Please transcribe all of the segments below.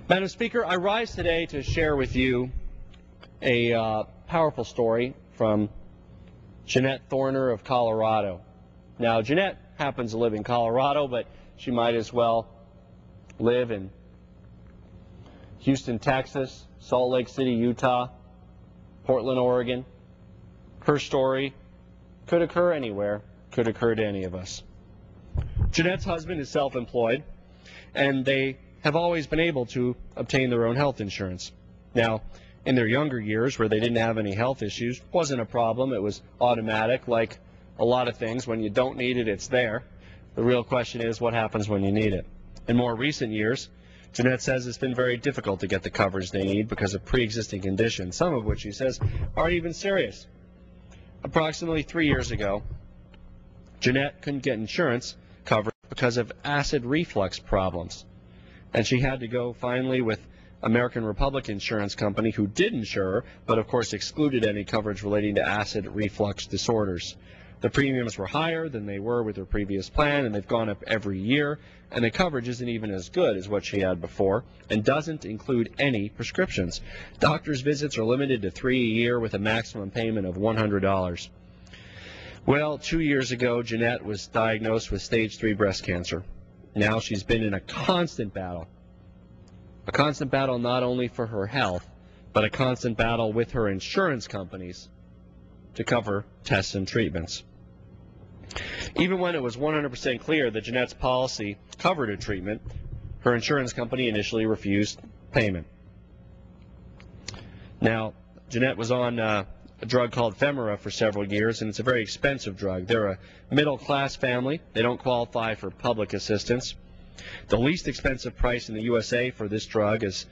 Madam Speaker, I rise today to share with you a powerful story from Jeanette Thorner of Colorado. Now, Jeanette happens to live in Colorado, but she might as well live in Houston, Texas, Salt Lake City, Utah, Portland, Oregon. Her story could occur anywhere, could occur to any of us. Jeanette's husband is self-employed, and they have always been able to obtain their own health insurance. Now, in their younger years, where they didn't have any health issues, wasn't a problem. It was automatic, like a lot of things. When you don't need it, it's there. The real question is, what happens when you need it? In more recent years, Jeanette says it's been very difficult to get the coverage they need because of pre-existing conditions, some of which she says aren't even serious. Approximately 3 years ago, Jeanette couldn't get insurance coverage because of acid reflux problems. And she had to go finally with American Republic Insurance Company, who did insure her, but of course excluded any coverage relating to acid reflux disorders. The premiums were higher than they were with her previous plan, and they've gone up every year, and the coverage isn't even as good as what she had before, and doesn't include any prescriptions. Doctor's visits are limited to 3 a year with a maximum payment of $100. Well, 2 years ago, Jeanette was diagnosed with stage 3 breast cancer. Now she's been in a constant battle not only for her health, but a constant battle with her insurance companies to cover tests and treatments. Even when it was 100% clear that Jeanette's policy covered a treatment, her insurance company initially refused payment. Now, Jeanette was on a drug called Femara for several years, and it's a very expensive drug. They're a middle-class family. They don't qualify for public assistance. The least expensive price in the USA for this drug is,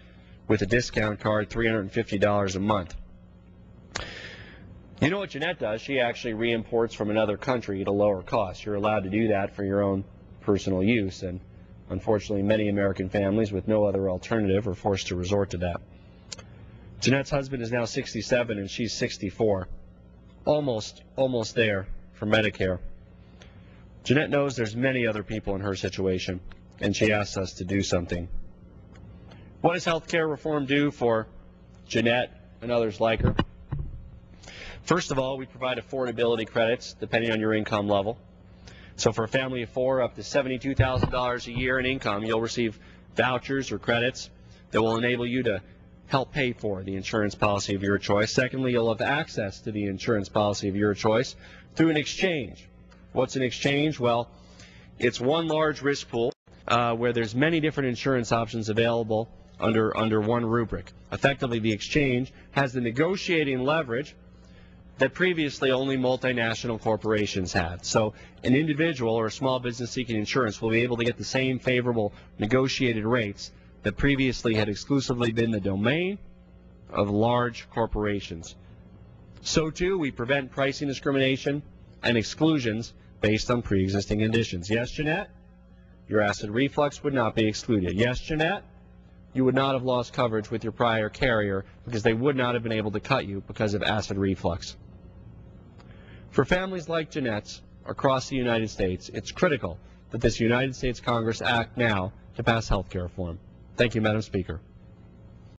with a discount card, $350 a month. You know what Jeanette does? She actually re-imports from another country at a lower cost. You're allowed to do that for your own personal use, and unfortunately many American families with no other alternative are forced to resort to that. Jeanette's husband is now 67 and she's 64. Almost there for Medicare. Jeanette knows there's many other people in her situation, and she asks us to do something. What does health care reform do for Jeanette and others like her? First of all, we provide affordability credits depending on your income level. So for a family of 4, up to $72,000 a year in income, you'll receive vouchers or credits that will enable you to help pay for the insurance policy of your choice. Secondly, you'll have access to the insurance policy of your choice through an exchange. What's an exchange? Well, it's one large risk pool where there's many different insurance options available under one rubric. Effectively, the exchange has the negotiating leverage that previously only multinational corporations had. So an individual or a small business seeking insurance will be able to get the same favorable negotiated rates that previously had exclusively been the domain of large corporations. So too, we prevent pricing discrimination and exclusions based on pre-existing conditions. Yes, Jeanette? Your acid reflux would not be excluded. Yes, Jeanette? You would not have lost coverage with your prior carrier because they would not have been able to cut you because of acid reflux. For families like Jeanette's across the United States, it's critical that this United States Congress act now to pass health care reform. Thank you, Madam Speaker.